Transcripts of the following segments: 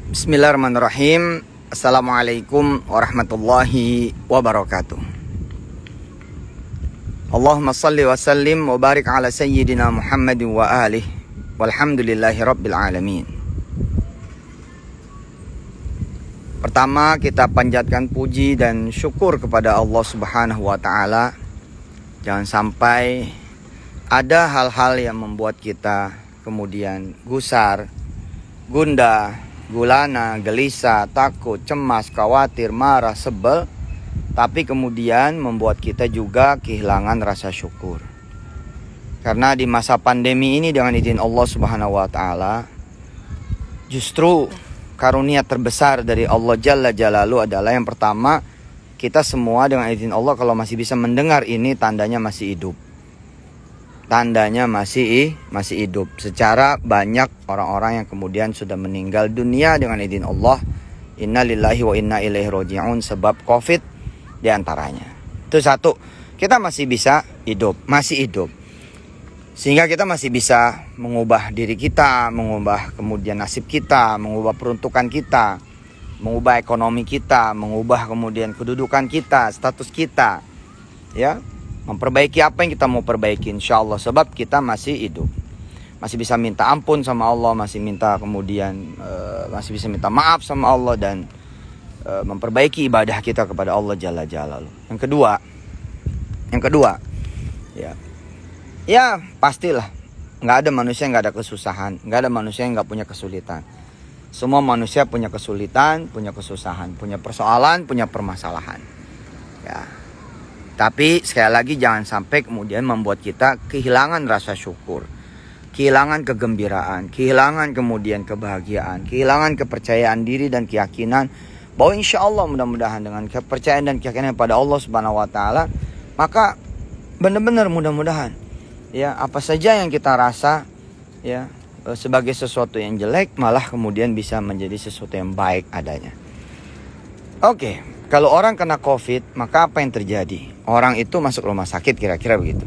Bismillahirrahmanirrahim. Assalamualaikum warahmatullahi wabarakatuh. Allahumma salli wa sallim wa barik ala sayyidina Muhammadin wa alihi walhamdulillahi rabbil alamin. Pertama, kita panjatkan puji dan syukur kepada Allah Subhanahu wa taala. Jangan sampai ada hal-hal yang membuat kita kemudian gusar, gundah, gulana, gelisah, takut, cemas, khawatir, marah, sebel, tapi kemudian membuat kita juga kehilangan rasa syukur. Karena di masa pandemi ini dengan izin Allah Subhanahu wa taala, justru karunia terbesar dari Allah Jalla Jalaluhu adalah yang pertama, kita semua dengan izin Allah kalau masih bisa mendengar ini tandanya masih hidup. Tandanya masih hidup. Secara banyak orang-orang yang kemudian sudah meninggal dunia dengan izin Allah. Inna lillahi wa inna ilaihi raji'un, sebab COVID diantaranya. Itu satu, kita masih bisa hidup, masih hidup. Sehingga kita masih bisa mengubah diri kita, mengubah kemudian nasib kita, mengubah peruntukan kita, mengubah ekonomi kita, mengubah kemudian kedudukan kita, status kita, ya. Memperbaiki apa yang kita mau perbaiki, insya Allah, sebab kita masih hidup, masih bisa minta ampun sama Allah, masih minta kemudian masih bisa minta maaf sama Allah dan memperbaiki ibadah kita kepada Allah Jalla Jalaluhu. Yang kedua, ya pastilah nggak ada manusia yang nggak ada kesusahan, nggak ada manusia yang nggak punya kesulitan. Semua manusia punya kesulitan, punya kesusahan, punya persoalan, punya permasalahan. Ya. Tapi sekali lagi jangan sampai kemudian membuat kita kehilangan rasa syukur, kehilangan kegembiraan, kehilangan kemudian kebahagiaan, kehilangan kepercayaan diri dan keyakinan bahwa insya Allah mudah-mudahan dengan kepercayaan dan keyakinan pada Allah Subhanahu wa taala, maka benar-benar mudah-mudahan ya apa saja yang kita rasa ya sebagai sesuatu yang jelek malah kemudian bisa menjadi sesuatu yang baik adanya. Oke, kalau orang kena COVID, maka apa yang terjadi? Orang itu masuk rumah sakit, kira-kira begitu.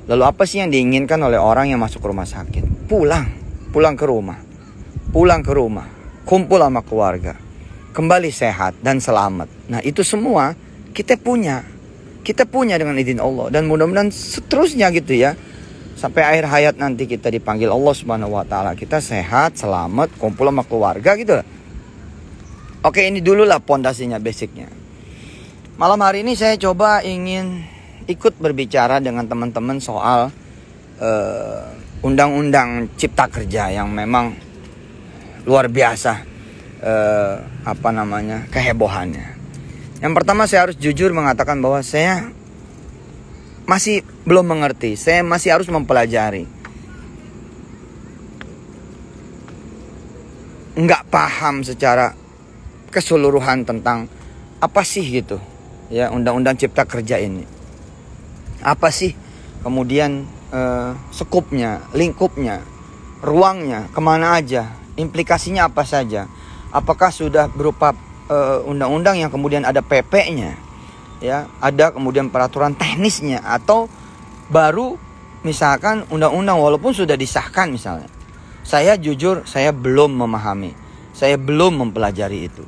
Lalu apa sih yang diinginkan oleh orang yang masuk rumah sakit? Pulang ke rumah, kumpul sama keluarga, kembali sehat dan selamat. Nah itu semua kita punya dengan izin Allah, dan mudah-mudahan seterusnya gitu ya, sampai akhir hayat nanti kita dipanggil Allah Subhanahu wa taala, kita sehat, selamat, kumpul sama keluarga gitu. Oke, ini dulu lah pondasinya, basicnya. Malam hari ini saya coba ingin ikut berbicara dengan teman-teman soal undang-undang cipta kerja yang memang luar biasa kehebohannya. Yang pertama, saya harus jujur mengatakan bahwa saya masih belum mengerti, saya masih harus mempelajari. Nggak paham secara keseluruhan tentang apa sih gitu ya undang-undang cipta kerja ini. Apa sih kemudian sekupnya, lingkupnya, ruangnya, kemana aja, implikasinya apa saja. Apakah sudah berupa undang-undang yang kemudian ada PP-nya, ya, ada kemudian peraturan teknisnya, atau baru misalkan undang-undang walaupun sudah disahkan misalnya. Saya jujur, saya belum memahami, saya belum mempelajari itu.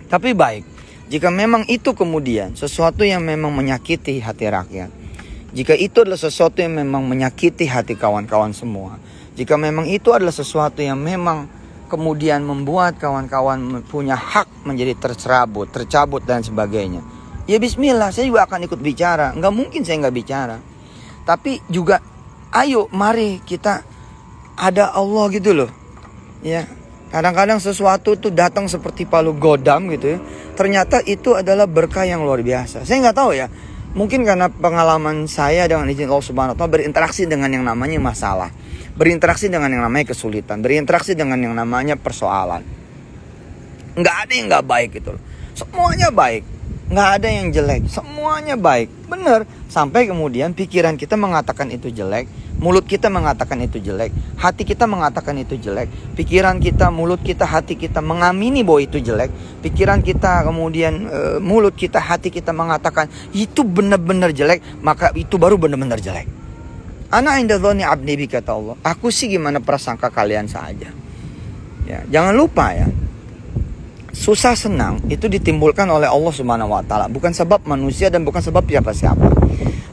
Tapi baik, jika memang itu kemudian sesuatu yang memang menyakiti hati rakyat, jika itu adalah sesuatu yang memang menyakiti hati kawan-kawan semua, jika memang itu adalah sesuatu yang memang kemudian membuat kawan-kawan punya hak menjadi tercabut dan sebagainya, ya bismillah, saya juga akan ikut bicara. Nggak mungkin saya nggak bicara. Tapi juga ayo mari kita ada Allah gitu loh. Ya, kadang-kadang sesuatu tuh datang seperti palu godam gitu ya. Ternyata itu adalah berkah yang luar biasa. Saya nggak tahu ya. Mungkin karena pengalaman saya dengan izin Allah Subhanahu wa taala berinteraksi dengan yang namanya masalah, berinteraksi dengan yang namanya kesulitan, berinteraksi dengan yang namanya persoalan. Nggak ada yang nggak baik gitu loh. Semuanya baik. Nggak ada yang jelek. Semuanya baik. Bener. Sampai kemudian pikiran kita mengatakan itu jelek, mulut kita mengatakan itu jelek, hati kita mengatakan itu jelek, pikiran kita, mulut kita, hati kita mengamini bahwa itu jelek, pikiran kita, kemudian mulut kita, hati kita mengatakan itu benar-benar jelek, maka itu baru benar-benar jelek. Ana inda dzanni abdi bi, kata Allah. Aku sih gimana prasangka kalian saja. Ya, jangan lupa ya, susah senang itu ditimbulkan oleh Allah Subhanahu wa taala, bukan sebab manusia dan bukan sebab siapa-siapa.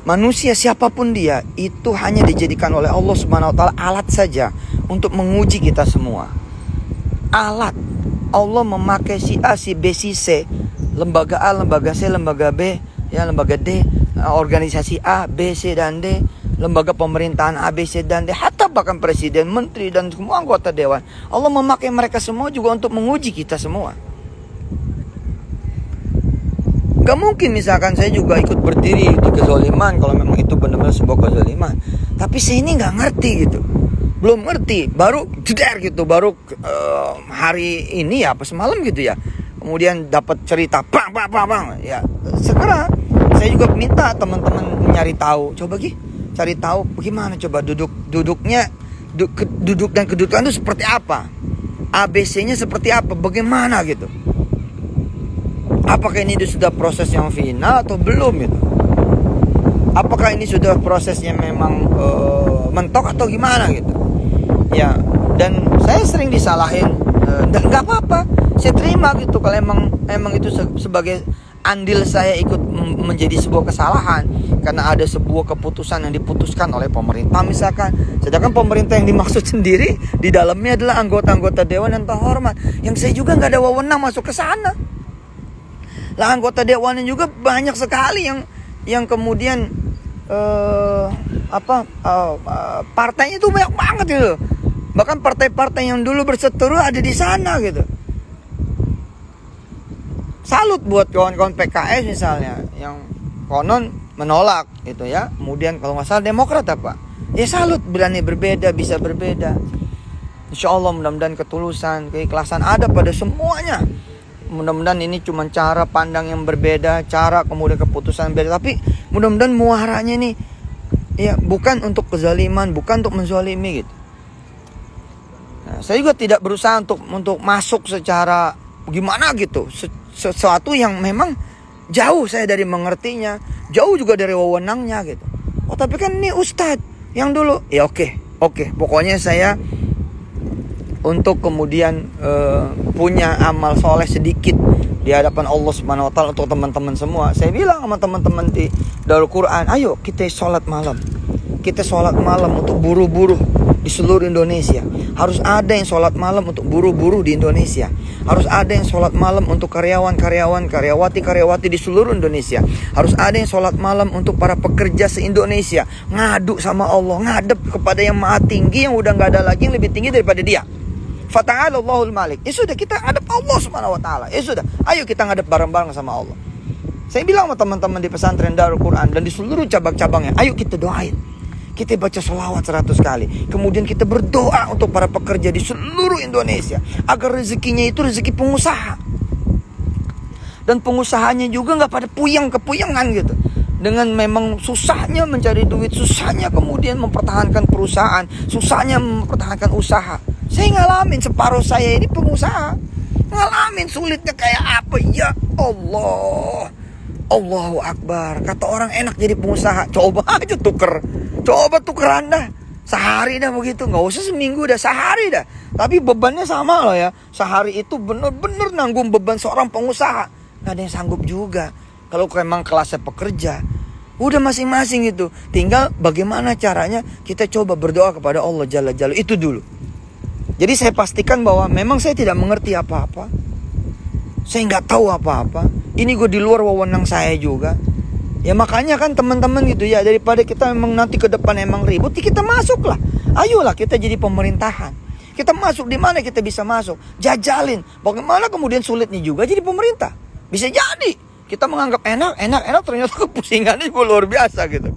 Manusia siapapun dia itu hanya dijadikan oleh Allah Subhanahu wa taala alat saja untuk menguji kita semua. Alat. Allah memakai si A, si B, si C, lembaga A, lembaga C, lembaga B, ya lembaga D, organisasi A, B, C dan D, lembaga pemerintahan A, B, C dan D, hatta bahkan presiden, menteri dan semua anggota dewan. Allah memakai mereka semua juga untuk menguji kita semua. Gak mungkin misalkan saya juga ikut berdiri di kezaliman kalau memang itu benar-benar sebuah kezaliman. Tapi saya ini gak ngerti gitu. Belum ngerti, baru jeder gitu, baru hari ini ya, apa semalam gitu ya. Kemudian dapat cerita, bang. Ya, sekarang saya juga minta teman-teman nyari tahu. Coba cari tahu bagaimana coba duduk dan kedudukan itu seperti apa. ABC-nya seperti apa, bagaimana gitu. Apakah ini sudah proses yang final atau belum gitu? Apakah ini sudah prosesnya memang mentok atau gimana gitu? Ya, dan saya sering disalahin dan nggak apa-apa, saya terima gitu kalau emang itu sebagai andil saya ikut menjadi sebuah kesalahan karena ada sebuah keputusan yang diputuskan oleh pemerintah misalkan, sedangkan pemerintah yang dimaksud sendiri di dalamnya adalah anggota-anggota dewan yang terhormat, yang saya juga nggak ada wewenang masuk ke sana. Lah anggota dewannya juga banyak sekali yang kemudian partainya itu banyak banget gitu. Bahkan partai-partai yang dulu berseteru ada di sana gitu. Salut buat kawan-kawan PKS misalnya yang konon menolak gitu ya. Kemudian kalau nggak salah Demokrat apa? Ya salut, berani berbeda, bisa berbeda. Insya Allah mudah-mudahan ketulusan, keikhlasan ada pada semuanya. Mudah-mudahan ini cuma cara pandang yang berbeda, cara kemudian keputusan berbeda. Tapi mudah-mudahan muaranya ini ya bukan untuk kezaliman, bukan untuk menzalimi gitu. Nah, saya juga tidak berusaha untuk masuk secara gimana gitu, sesuatu yang memang jauh saya dari mengertinya, jauh juga dari wewenangnya gitu. Oh tapi kan ini Ustadz yang dulu, ya oke, pokoknya saya untuk kemudian punya amal soleh sedikit di hadapan Allah Subhanahu Wa Taala untuk teman-teman semua. Saya bilang sama teman-teman di Darul Quran, ayo kita sholat malam. Kita sholat malam untuk buruh-buruh di seluruh Indonesia. Harus ada yang sholat malam untuk buruh-buruh di Indonesia. Harus ada yang sholat malam untuk karyawan-karyawan, karyawati-karyawati di seluruh Indonesia. Harus ada yang sholat malam untuk para pekerja se-Indonesia. Ngadu sama Allah, ngadep kepada yang maha tinggi, yang udah gak ada lagi yang lebih tinggi daripada dia. Fata'ala Allahul Malik. Ya sudah, kita ngadep Allah Subhanahu Wa Taala. Ya sudah, ayo kita ngadep bareng-bareng sama Allah. Saya bilang sama teman-teman di pesantren Darul Quran dan di seluruh cabang-cabangnya, ayo kita doain. Kita baca sholawat 100 kali. Kemudian kita berdoa untuk para pekerja di seluruh Indonesia agar rezekinya itu rezeki pengusaha. Dan pengusahanya juga gak pada kepuyangan gitu. Dengan memang susahnya mencari duit, susahnya kemudian mempertahankan perusahaan, susahnya mempertahankan usaha. Saya ngalamin, separuh saya ini pengusaha. Ngalamin sulitnya kayak apa. Ya Allah, Allahu Akbar. Kata orang enak jadi pengusaha. Coba aja Coba tuker Anda. Sehari dah begitu. Gak usah seminggu dah, sehari dah. Tapi bebannya sama loh ya. Sehari itu bener-bener nanggung beban seorang pengusaha. Gak ada yang sanggup juga. Kalau memang kelasnya pekerja, udah masing-masing itu. Tinggal bagaimana caranya kita coba berdoa kepada Allah Jalla Jalla. Itu dulu. Jadi saya pastikan bahwa memang saya tidak mengerti apa-apa. Saya nggak tahu apa-apa. Ini gue di luar wewenang saya juga. Ya makanya kan teman-teman gitu ya, daripada kita memang nanti ke depan emang ribut, kita masuklah. Ayolah kita jadi pemerintahan. Kita masuk di mana kita bisa masuk. Jajalin. Bagaimana kemudian sulitnya juga jadi pemerintah. Bisa jadi. Kita menganggap enak, ternyata kepusingannya juga luar biasa gitu.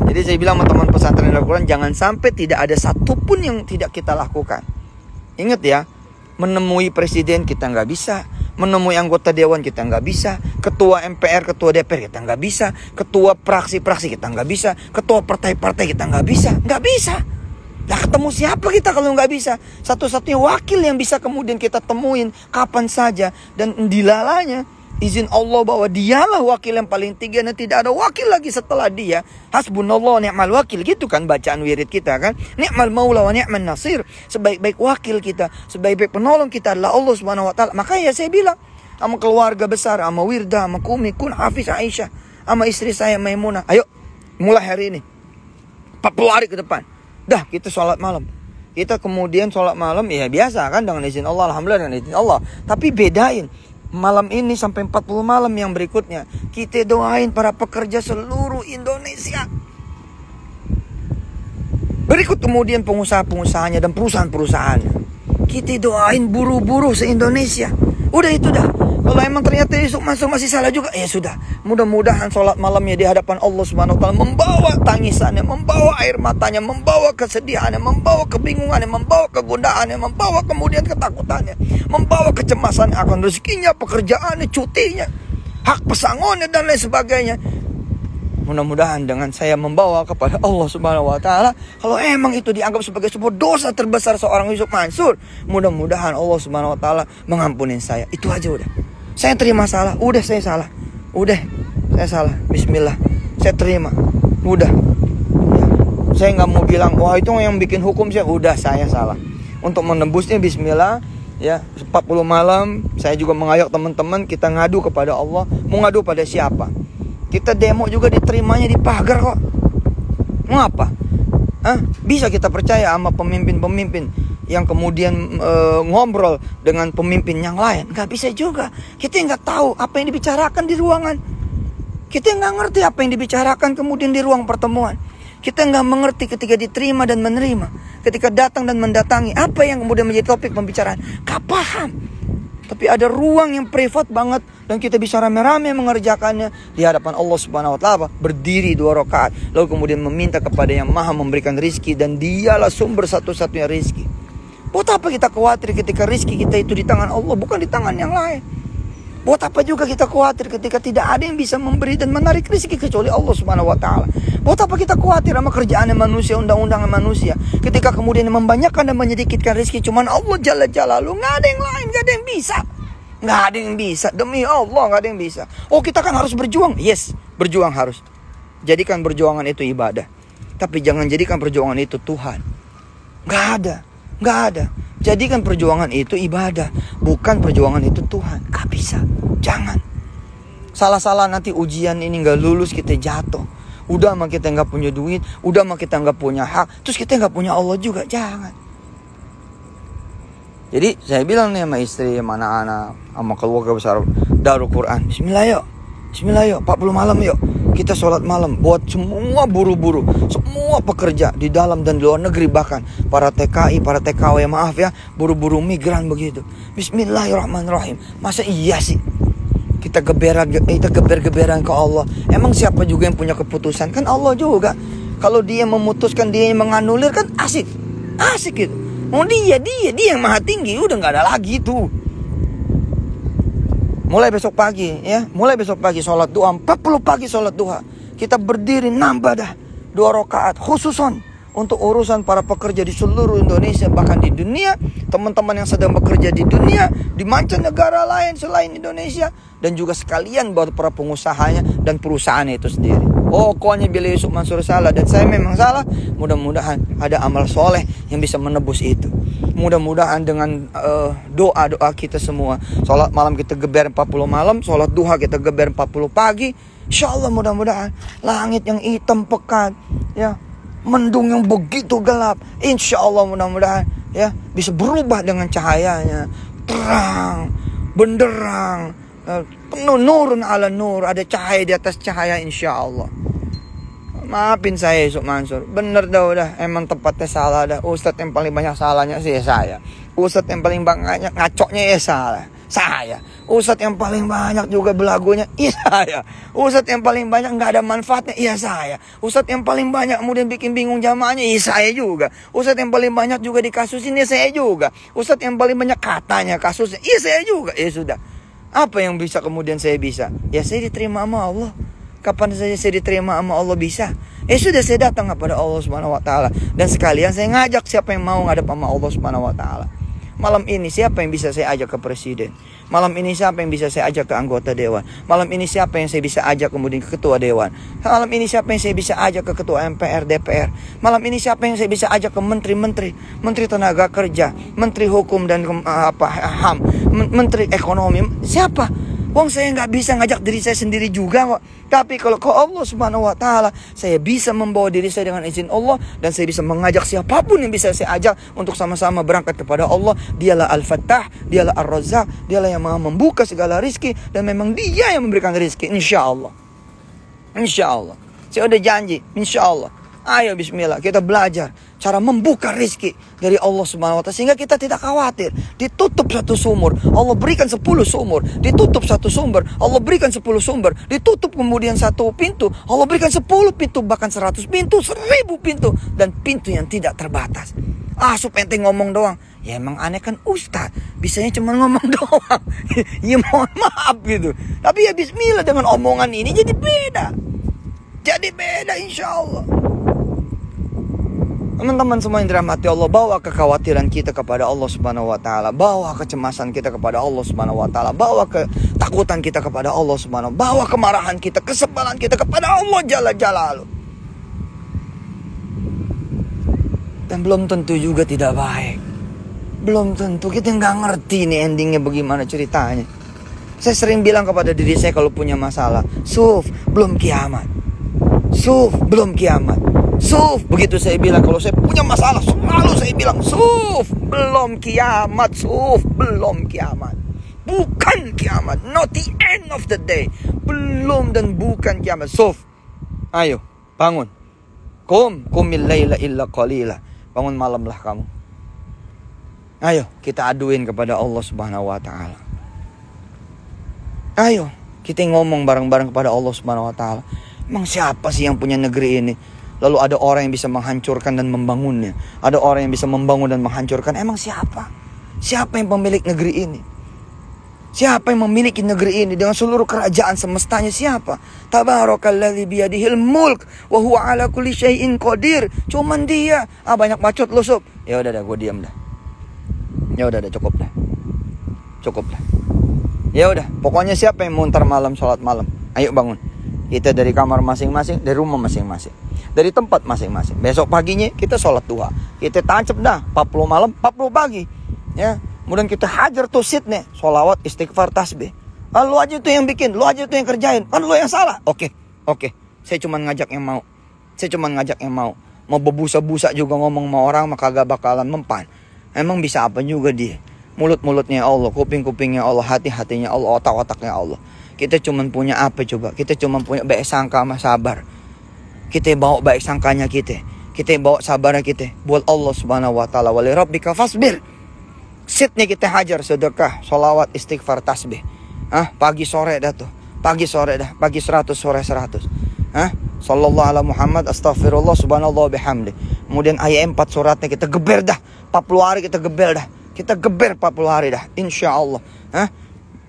Jadi saya bilang sama teman pesantren Al-Quran, jangan sampai tidak ada satupun yang tidak kita lakukan. Ingat ya, menemui presiden kita nggak bisa, menemui anggota dewan kita nggak bisa, ketua MPR, ketua DPR kita nggak bisa, ketua praksi-praksi kita nggak bisa, ketua partai-partai kita nggak bisa. Lah ketemu siapa kita kalau nggak bisa? Satu-satunya wakil yang bisa kemudian kita temuin kapan saja dan dilalanya izin Allah bahwa dialah wakil yang paling tinggi dan tidak ada wakil lagi setelah dia. Hasbunallah ni'mal wakil, gitu kan bacaan wirid kita kan. Ni'mal maula wa ni'man nasir. Sebaik-baik wakil kita, sebaik-baik penolong kita adalah Allah Subhanahu wa taala. Makanya saya bilang sama keluarga besar, sama Wirda, sama Kumi, Kun, Hafiz, Aisyah, sama istri saya Maimunah, ayo mulai hari ini 40 hari ke depan dah kita sholat malam. Kita kemudian sholat malam ya biasa kan, dengan izin Allah, alhamdulillah dengan izin Allah. Tapi bedain malam ini sampai 40 malam yang berikutnya, kita doain para pekerja seluruh Indonesia. Berikut kemudian pengusaha-pengusahanya dan perusahaan-perusahaannya. Kita doain buruh-buruh se-Indonesia. Udah itu dah. Kalau emang ternyata Yusuf Mansur masih salah juga, ya sudah. Mudah-mudahan sholat malamnya di hadapan Allah Subhanahu wa taala membawa tangisannya, membawa air matanya, membawa kesedihannya, membawa kebingungannya, membawa kegundahannya, membawa kemudian ketakutannya, membawa kecemasan akan rezekinya, pekerjaannya, cutinya, hak pesangonnya dan lain sebagainya. Mudah-mudahan dengan saya membawa kepada Allah Subhanahu wa taala, kalau emang itu dianggap sebagai sebuah dosa terbesar seorang Yusuf Mansur, mudah-mudahan Allah Subhanahu wa taala mengampuni saya. Itu aja udah. Saya terima salah, udah saya salah. Udah, saya salah. Bismillah. Saya terima. Udah. Ya. Saya nggak mau bilang, wah itu yang bikin hukum saya. Udah, saya salah. Untuk menembusnya bismillah, ya, 40 malam saya juga mengajak teman-teman kita ngadu kepada Allah. Mau ngadu pada siapa? Kita demo juga diterimanya di pagar kok. Mau apa? Bisa kita percaya sama pemimpin-pemimpin yang kemudian ngobrol dengan pemimpin yang lain? Nggak bisa juga. Kita nggak tahu apa yang dibicarakan di ruangan. Kita nggak ngerti apa yang dibicarakan kemudian di ruang pertemuan. Kita nggak mengerti ketika diterima dan menerima, ketika datang dan mendatangi, apa yang kemudian menjadi topik pembicaraan. Nggak paham. Tapi ada ruang yang privat banget dan kita bisa rame-rame mengerjakannya di hadapan Allah Subhanahu wa taala. Berdiri 2 rakaat lalu kemudian meminta kepada yang Maha memberikan rizki, dan dialah sumber satu-satunya rizki. Buat apa kita khawatir ketika rizki kita itu di tangan Allah, bukan di tangan yang lain? Buat apa juga kita khawatir ketika tidak ada yang bisa memberi dan menarik rizki kecuali Allah Subhanahu wa taala? Buat apa kita khawatir sama kerjaannya manusia, undang-undangan manusia, ketika kemudian membanyakan dan menyedikitkan rizki cuman Allah Jalla Jalaluhu? Nggak ada yang lain, nggak ada yang bisa. Nggak ada yang bisa, demi Allah nggak ada yang bisa. Oh, kita kan harus berjuang. Yes, berjuang harus. Jadikan perjuangan itu ibadah. Tapi jangan jadikan perjuangan itu Tuhan. Nggak ada. Nggak ada. Jadikan perjuangan itu ibadah, bukan perjuangan itu Tuhan. Gak bisa. Jangan. Salah-salah nanti ujian ini gak lulus, kita jatuh. Udah mah kita gak punya duit, udah mah kita gak punya hak, terus kita gak punya Allah juga. Jangan. Jadi saya bilang nih sama istri, sama anak-anak, sama keluarga besar Darul Quran, Bismillah yuk. Bismillah yuk, 40 malam yuk. Kita sholat malam buat semua buru-buru, semua pekerja di dalam dan di luar negeri, bahkan para TKI, para TKW, maaf ya, buru-buru migran begitu. Bismillahirrahmanirrahim. Masa iya sih kita geber-geberan ke Allah? Emang siapa juga yang punya keputusan? Kan Allah juga. Kalau dia memutuskan, dia yang menganulir, kan asik gitu. Oh dia yang maha tinggi, udah nggak ada lagi tuh. Mulai besok pagi ya, mulai besok pagi sholat duha, 40 pagi sholat duha. Kita berdiri nambah dah 2 rakaat khususon untuk urusan para pekerja di seluruh Indonesia, bahkan di dunia, teman-teman yang sedang bekerja di dunia, di mancanegara lain selain Indonesia, dan juga sekalian buat para pengusahanya dan perusahaannya itu sendiri. Pokoknya bila Yusuf Mansur salah dan saya memang salah, mudah-mudahan ada amal soleh yang bisa menebus itu. Mudah-mudahan dengan doa-doa kita semua, sholat malam kita geber 40 malam, sholat duha kita geber 40 pagi, insya Allah mudah-mudahan langit yang hitam pekat, ya, mendung yang begitu gelap, insya Allah mudah-mudahan ya bisa berubah dengan cahayanya, terang, benderang, penuh nurun ala nur, ada cahaya di atas cahaya, insya Allah. Maafin saya Yusuf Mansur, bener dah udah, emang tempatnya salah dah. Ustadz yang paling banyak salahnya sih ya saya. Ustadz yang paling banyak ngacoknya ya saya. Ustadz yang paling banyak juga belagunya, iya saya. Ustadz yang paling banyak nggak ada manfaatnya, iya saya. Ustadz yang paling banyak kemudian bikin bingung jamaahnya, iya saya juga. Ustadz yang paling banyak juga dikasusin, iya saya juga. Ustadz yang paling banyak katanya kasusnya, iya saya juga. Ya sudah, apa yang bisa kemudian saya bisa? Ya saya diterima sama Allah. Kapan saja saya diterima sama Allah bisa. Sudah, saya datang kepada Allah Subhanahu wa taala, dan sekalian saya ngajak siapa yang mau ngadep sama Allah Subhanahu wa taala. Malam ini siapa yang bisa saya ajak ke presiden? Malam ini siapa yang bisa saya ajak ke anggota dewan? Malam ini siapa yang saya bisa ajak kemudian ke ketua dewan? Malam ini siapa yang saya bisa ajak ke ketua MPR, DPR? Malam ini siapa yang saya bisa ajak ke menteri-menteri, menteri tenaga kerja, menteri hukum dan HAM, menteri ekonomi? Siapa? Wong saya nggak bisa ngajak diri saya sendiri juga kok. Tapi kalau ke Allah Subhanahu Wa Taala, saya bisa membawa diri saya dengan izin Allah, dan saya bisa mengajak siapapun yang bisa saya ajak untuk sama-sama berangkat kepada Allah. Dialah Al-Fattah, dialah Ar-Razzaq, dialah yang Maha membuka segala rizki, dan memang Dia yang memberikan rizki. Insya Allah, insya Allah. Saya udah janji, insya Allah. Ayo bismillah, kita belajar cara membuka rizki dari Allah Subhanahu Wa Taala, sehingga kita tidak khawatir. Ditutup satu sumur, Allah berikan 10 sumur. Ditutup satu sumber, Allah berikan 10 sumber. Ditutup kemudian satu pintu, Allah berikan 10 pintu, bahkan 100 pintu, 1000 pintu, dan pintu yang tidak terbatas. Supaya ente ngomong doang. Ya emang aneh kan Ustaz, bisanya cuma ngomong doang. Ya mohon maaf gitu. Tapi ya bismillah, dengan omongan ini jadi beda. Jadi beda insya Allah. Teman-teman semua yang dirahmati Allah, bawa kekhawatiran kita kepada Allah Subhanahu Wa Taala, bawa kecemasan kita kepada Allah Subhanahu Wa Taala, bawa ketakutan kita kepada Allah Subhanahu, bawa kemarahan kita, kesebalan kita kepada Allah Jalla Jalaluh. Dan belum tentu juga tidak baik. Belum tentu, kita nggak ngerti nih endingnya bagaimana ceritanya. Saya sering bilang kepada diri saya kalau punya masalah, Suf, belum kiamat. Suf, belum kiamat. Suf, begitu saya bilang kalau saya punya masalah, selalu saya bilang, Suf, belum kiamat. Suf, belum kiamat. Bukan kiamat, not the end of the day. Belum dan bukan kiamat. Suf, ayo, bangun. Qumil laila illa qalila. Bangun malamlah kamu. Ayo, kita aduin kepada Allah Subhanahu Wa Taala. Ayo, kita ngomong bareng-bareng kepada Allah Subhanahu Wa Taala. Emang siapa sih yang punya negeri ini? Lalu ada orang yang bisa menghancurkan dan membangunnya. Ada orang yang bisa membangun dan menghancurkan. Emang siapa? Siapa yang pemilik negeri ini? Siapa yang memiliki negeri ini dengan seluruh kerajaan semestanya? Siapa? Tabarakalladzi biyadihil mulk wa huwa ala kulli syai'in qadir. Cuman Dia. Banyak bacot lu, Sob. Ya udah gue diam dah. Ya udah cukup dah. Cukup dah. Ya udah, pokoknya siapa yang mau ntar malam sholat malam? Ayo bangun. Kita dari kamar masing-masing, dari rumah masing-masing, dari tempat masing-masing. Besok paginya kita sholat duha. Kita tancap dah 40 malam, 40 pagi. Ya, kemudian kita hajar tuh sitnya, sholawat, istighfar, tasbih. Lu aja tuh yang bikin, lu aja tuh yang kerjain. Kan lu yang salah. Oke. Saya cuma ngajak yang mau. Mau berbusa-busa juga ngomong sama orang, maka gak bakalan mempan. Emang bisa apa juga dia? Mulut-mulutnya Allah, kuping-kupingnya Allah, hati-hatinya Allah, otak-otaknya Allah. Kita cuma punya apa coba? Kita cuma punya baik sangka sama sabar. Kita bawa baik sangkanya kita bawa sabarnya kita buat Allah Subhanahu Wa Taala. Wali rabbika fasbir. Sitnya kita hajar sedekah, sholawat, istighfar, tasbih. Pagi sore dah tuh. Pagi 100, sore 100. Sallallahu ala Muhammad, astaghfirullah, subhanallah bihamdi. Kemudian ayat 4 suratnya kita geber dah. 40 hari kita geber dah. Kita geber 40 hari dah. Insya Allah.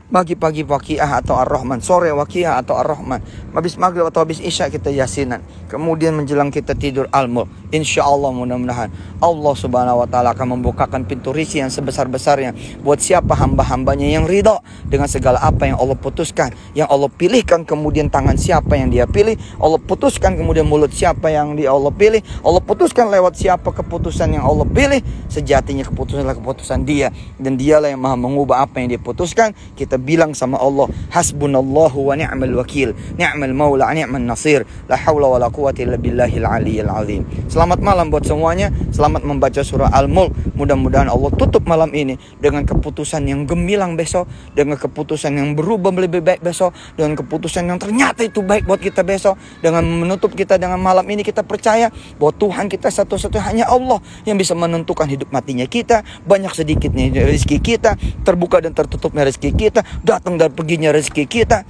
Pagi-pagi Waqiah atau Ar-Rahman, sore Waqiah atau Ar-Rahman, habis maghrib atau habis isya kita yasinan, kemudian menjelang kita tidur Al-Mulk. Insya Allah mudah-mudahan Allah Subhanahu Wa Taala akan membukakan pintu rizki yang sebesar-besarnya buat siapa hamba-hambanya yang ridha dengan segala apa yang Allah putuskan, yang Allah pilihkan. Kemudian tangan siapa yang Dia pilih, Allah putuskan. Kemudian mulut siapa yang Allah pilih, Allah putuskan. Lewat siapa keputusan yang Allah pilih, sejatinya keputusan adalah keputusan Dia, dan Dialah yang maha mengubah apa yang Dia putuskan. Kita bilang sama Allah, hasbunallahu wa ni'mal wakil, ni'mal maula, ni'mal nasir, la haula wa la quwwata illa billahil aliyyil azim. Selamat malam buat semuanya. Selamat membaca surah Al-Mulk. Mudah-mudahan Allah tutup malam ini dengan keputusan yang gemilang besok, dengan keputusan yang berubah lebih baik besok, dengan keputusan yang ternyata itu baik buat kita besok. Dengan menutup kita dengan malam ini, kita percaya bahwa Tuhan kita satu-satunya hanya Allah yang bisa menentukan hidup matinya kita, banyak sedikitnya rezeki kita, terbuka dan tertutupnya rezeki kita, datang dan perginya rezeki kita,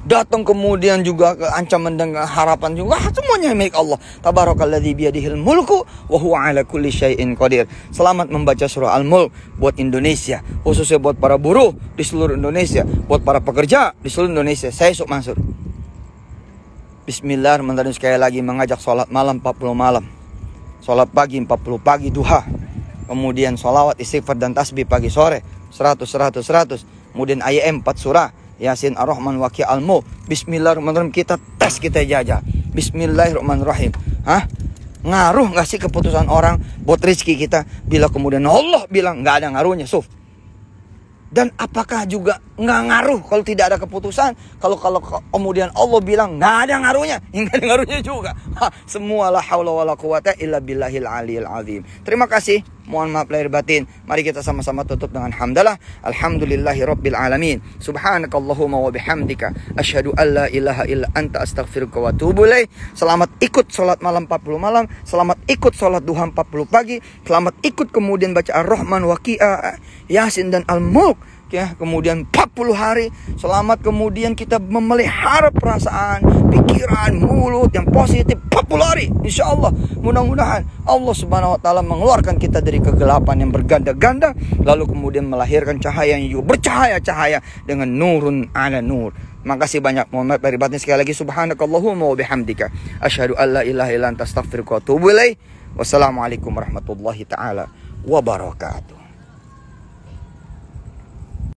datang kemudian juga ke ancaman dan harapan juga, semuanya milik Allah. Tabarakalladzi biyadihil mulku wa huwa ala kulli syai'in qadir. Selamat membaca surah Al-Mulk buat Indonesia, khususnya buat para buruh di seluruh Indonesia, buat para pekerja di seluruh Indonesia. Saya Yusuf Mansur. Bismillahirrahmanirrahim. Sekali lagi mengajak salat malam 40 malam, salat pagi 40 pagi, duha. Kemudian sholawat, istighfar dan tasbih pagi sore 100. Kemudian ayat 4 surah Yasin, Ar-Rahman, Waqi, Al-Mulk. Bismillahirrahmanirrahim, kita tes, kita jajah. Bismillahirrahmanirrahim. Ngaruh gak sih keputusan orang buat rezeki kita bila kemudian Allah bilang nggak ada ngaruhnya, Suf? Dan apakah juga nggak ngaruh kalau tidak ada keputusan? Kalau kemudian Allah bilang nggak ada ngaruhnya, nggak ada ngaruhnya juga. Semua la haula wala quwata illa billahil aliyil azim. Terima kasih. Mohon maaf lahir batin. Mari kita sama-sama tutup dengan hamdalah. Alhamdulillahi rabbil alamin. Subhanakallahumma wa bihamdika asyhadu an la ilaha illa anta astaghfiruka wa atubu ilaik. Selamat ikut sholat malam 40 malam. Selamat ikut sholat duha 40 pagi. Selamat ikut kemudian baca Ar-Rahman, Waqi'ah, Yasin dan Al-Mulk. Ya, kemudian 40 hari. Selamat kemudian kita memelihara perasaan, pikiran, mulut yang positif 40 hari. Insya Allah, mudah-mudahan Allah Subhanahu wa taala mengeluarkan kita dari kegelapan yang berganda-ganda, lalu kemudian melahirkan cahaya yang juga bercahaya-cahaya dengan nurun ala nur. Makasih banyak. Mohon maaf lahir batin sekali lagi. Subhanakallahumma wa bihamdika asyhadu an la ilaha illa anta astaghfiruka wa atubu ilaik. Wassalamualaikum warahmatullahi taala wabarakatuh.